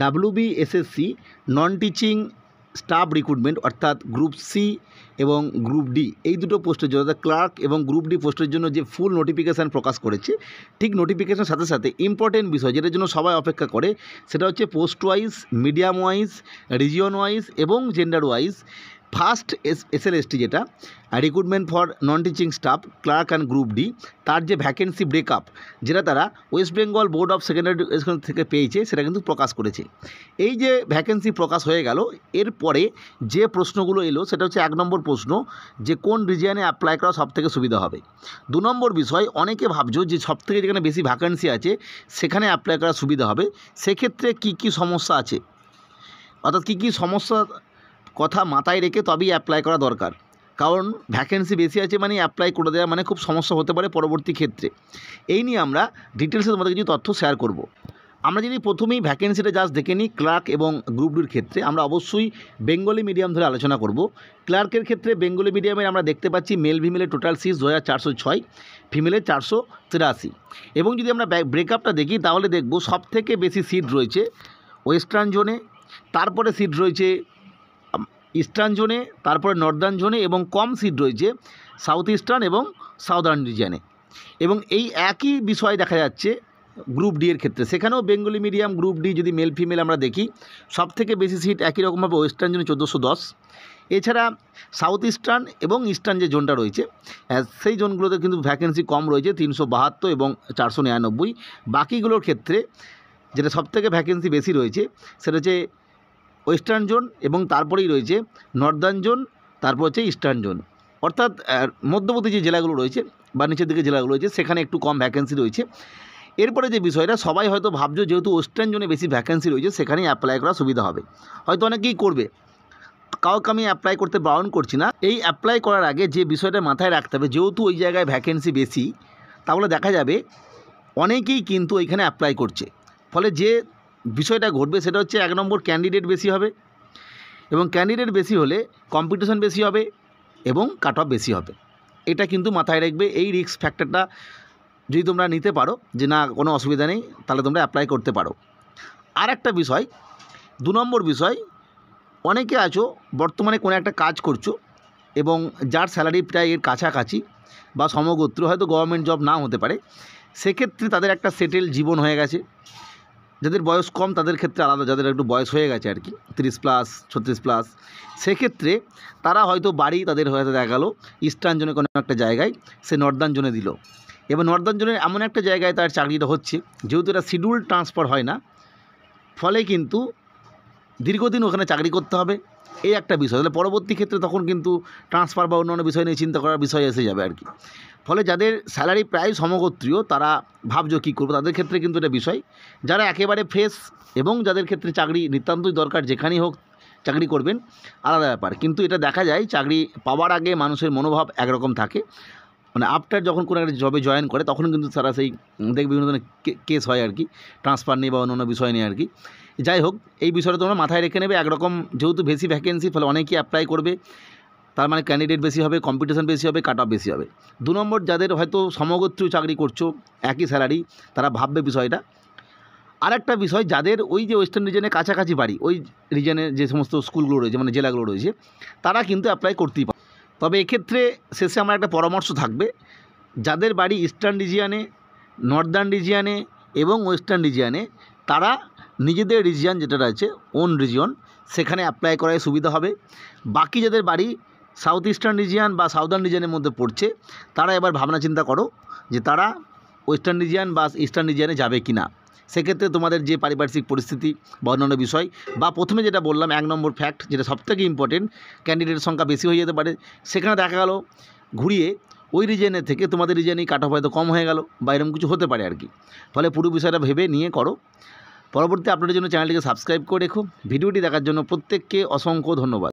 WBSSC নন teaching staff recruitment অর্থাৎ group C এবং group D এই দুটো পোস্টের জন্য অর্থাৎ ক্লার্ক এবং গ্রুপ ডি পোস্টের জন্য যে ফুল নোটিফিকেশান প্রকাশ করেছে, ঠিক নোটিফিকেশানের সাথে সাথে ইম্পর্টেন্ট বিষয় যেটার জন্য সবাই অপেক্ষা করে সেটা হচ্ছে post wise, medium wise, region wise এবং জেন্ডার ওয়াইজ ফার্স্ট SLST যেটা recruitment for non teaching staff clerk and group D তার যে ভ্যাকেন্সি ব্রেকআপ যেটা তারা West Bengal board of secondary education থেকে পেয়েছে সেটা কিন্তু প্রকাশ করেছে। এই যে ভ্যাকেন্সি প্রকাশ হয়ে গেল, এরপরে যে প্রশ্নগুলো এলো সেটা হচ্ছে 1 নম্বর প্রশ্ন যে কোন রিজিয়নে অ্যাপ্লাই করা সবথেকে সুবিধা হবে। 2 নম্বর বিষয়, অনেকে ভাবছো যে সবথেকে যেখানে বেশি ভ্যাকেন্সি আছে সেখানে অ্যাপ্লাই করা সুবিধা হবে, সেক্ষেত্রে কী কী সমস্যা আছে, অর্থাৎ কী কী সমস্যা কথা মাথায় রেখে তবেই অ্যাপ্লাই করা দরকার। কারণ ভ্যাকেন্সি বেশি আছে মানে অ্যাপ্লাই করে দেওয়া মানে খুব সমস্যা হতে পারে পরবর্তী ক্ষেত্রে। এই নিয়ে আমরা ডিটেলসে তোমাদের কিছু তথ্য শেয়ার করব। আমরা যদি প্রথমেই ভ্যাকেন্সিটা জাস্ট দেখে নিই ক্লার্ক এবং গ্রুপ ডির ক্ষেত্রে, আমরা অবশ্যই বেঙ্গলি মিডিয়াম ধরে আলোচনা করব। ক্লার্কের ক্ষেত্রে বেঙ্গলি মিডিয়ামে আমরা দেখতে পাচ্ছি মেল ফিমেলের টোটাল সিট 2406, ফিমেলের 483। এবং যদি আমরা ব্রেকআপটা দেখি তাহলে দেখব সবথেকে বেশি সিট রয়েছে ওয়েস্টার্ন জোনে, তারপরে সিট রয়েছে ইস্টার্ন জোনে, তারপরে নর্দার্ন জোনে এবং কম সিট রয়েছে সাউথ ইস্টার্ন এবং সাউদার্ন রিজিয়নে। এবং এই একই বিষয় দেখা যাচ্ছে গ্রুপ ডি এর ক্ষেত্রে, সেখানেও বেঙ্গলি মিডিয়াম গ্রুপ ডি যদি মেল ফিমেল আমরা দেখি সবথেকে বেশি সিট একই রকমভাবে ওয়েস্টার্ন জোনে 1410। এছাড়া সাউথ ইস্টার্ন এবং ইস্টার্ন যে জোনটা রয়েছে সেই জোনগুলোতে কিন্তু ভ্যাকেন্সি কম রয়েছে 372 এবং 499। বাকিগুলোর ক্ষেত্রে যেটা সবথেকে ভ্যাকেন্সি বেশি রয়েছে সেটা হচ্ছে ওয়েস্টার্ন জোন এবং তারপরেই রয়েছে নর্দার্ন জোন, তারপর হচ্ছে ইস্টার্ন জোন। অর্থাৎ মধ্যবর্তী যে জেলাগুলো রয়েছে বা নিচের দিকে জেলাগুলো রয়েছে সেখানে একটু কম ভ্যাকেন্সি রয়েছে। এরপরে যে বিষয়টা সবাই হয়তো ভাবছো যেহেতু ওয়েস্টার্ন জোনে বেশি ভ্যাকেন্সি রয়েছে সেখানেই অ্যাপ্লাই করা সুবিধা হবে, হয়তো অনেকেই করবে, কাউকে আমি অ্যাপ্লাই করতে বারণ করছি না। এই অ্যাপ্লাই করার আগে যে বিষয়টা মাথায় রাখতে হবে, যেহেতু ওই জায়গায় ভ্যাকেন্সি বেশি তাহলে দেখা যাবে অনেকেই কিন্তু ওইখানে অ্যাপ্লাই করছে, ফলে যে বিষয়টা ঘটবে সেটা হচ্ছে 1 নম্বর ক্যান্ডিডেট বেশি হবে এবং ক্যান্ডিডেট বেশি হলে কম্পিটিশন বেশি হবে এবং কাট অফ বেশি হবে। এটা কিন্তু মাথায় রাখবে। এই রিস্ক ফ্যাক্টরটা যদি তোমরা নিতে পারো যে না কোনো অসুবিধা নেই তাহলে তোমরা অ্যাপ্লাই করতে পারো। আর একটা বিষয়, 2 নম্বর বিষয়, অনেকে আছো বর্তমানে কোনো একটা কাজ করছো এবং যার স্যালারি প্রায় এর কাছাকাছি বা সমগোত্র, হয়তো গভর্নমেন্ট জব নাও হতে পারে, সেক্ষেত্রে তাদের একটা সেটেল জীবন হয়ে গেছে। যাদের বয়স কম তাদের ক্ষেত্রে আলাদা, যাদের একটু বয়স হয়ে গেছে আর কি 30+, 36+, সেক্ষেত্রে তারা হয়তো বাড়ি তাদের হয়তো দেখা গেল ইস্টার্ন জোনে কোনো একটা জায়গায় সে নর্দার্ন জোনে দিল, এবার নর্দার্ন জোনের এমন একটা জায়গায় তার চাকরিটা হচ্ছে, যেহেতু এটা শিডিউল ট্রান্সফার হয় না, ফলে কিন্তু দীর্ঘদিন ওখানে চাকরি করতে হবে। এই একটা বিষয়, তাহলে পরবর্তী ক্ষেত্রে তখন কিন্তু ট্রান্সফার বা অন্যান্য বিষয় নিয়ে চিন্তা করার বিষয় এসে যাবে আর কি। ফলে যাদের স্যালারি প্রায় সমগোত্রীয় তারা ভাবছো কী করবো, তাদের ক্ষেত্রে কিন্তু এটা বিষয়। যারা একেবারে ফ্রেশ এবং যাদের ক্ষেত্রে চাকরি নিতান্তই দরকার, যেখানেই হোক চাকরি করবেন, আলাদা ব্যাপার। কিন্তু এটা দেখা যায় চাকরি পাওয়ার আগে মানুষের মনোভাব একরকম থাকে, মানে আফটার যখন কোনো একটা জবে জয়েন করে তখন কিন্তু তারা সেই দেখবে বিভিন্ন ধরনের কেস হয় আর কি, ট্রান্সফার নিয়ে বা অন্য বিষয় নিয়ে আর কি। যাই হোক, এই বিষয়টা তোমরা মাথায় রেখে নেবে। একরকম যেহেতু বেশি ভ্যাকেন্সি, ফলে অনেকেই অ্যাপ্লাই করবে, তার মানে ক্যান্ডিডেট বেশি হবে, কম্পিটিশন বেশি হবে, কাট অফ বেশি হবে। 2 নম্বর, যাদের হয়তো সমগোত্রীয় চাকরি করছো একই স্যালারি, তারা ভাববে বিষয়টা। আর একটা বিষয়, যাদের ওই যে ওয়েস্টার্ন রিজনের কাছাকাছি বাড়ি, ওই রিজনের যে সমস্ত স্কুলগুলো রয়েছে মানে জেলাগুলো রয়েছে, তারা কিন্তু অ্যাপ্লাই করতেই পারে। তবে এক্ষেত্রে শেষে আমার একটা পরামর্শ থাকবে, যাদের বাড়ি ইস্টার্ন রিজিয়নে, নর্দার্ন রিজিয়নে এবং ওয়েস্টার্ন রিজিয়নে, তারা নিজেদের রিজিয়ন যেটা রয়েছে ওন রিজিয়ন সেখানে অ্যাপ্লাই করায় সুবিধা হবে। বাকি যাদের বাড়ি সাউথ ইস্টার্ন রিজিয়ন বা সাউদার্ন রিজিয়নের মধ্যে পড়ছে, তারা এবার ভাবনা চিন্তা করো যে তারা ওয়েস্টার্ন রিজিয়ন বা ইস্টার্ন রিজিয়নে যাবে কি না। সেক্ষেত্রে তোমাদের যে পারিপার্শ্বিক পরিস্থিতি বা অন্যান্য বিষয়, বা প্রথমে যেটা বললাম 1 নম্বর ফ্যাক্ট যেটা সবথেকে ইম্পর্টেন্ট, ক্যান্ডিডেটের সংখ্যা বেশি হয়ে যেতে পারে, সেখানে দেখা গেল ঘুরিয়ে ওই রিজিয়নের থেকে তোমাদের রিজিয়নেই কাট অফ হয়তো কম হয়ে গেল বা এরকম কিছু হতে পারে আর কি। ফলে পুরো বিষয়টা ভেবে নিয়ে করো। পরবর্তী আপডেটের জন্য চ্যানেলটিকে সাবস্ক্রাইব করে রেখো। ভিডিওটি দেখার জন্য প্রত্যেককে অসংখ্য ধন্যবাদ।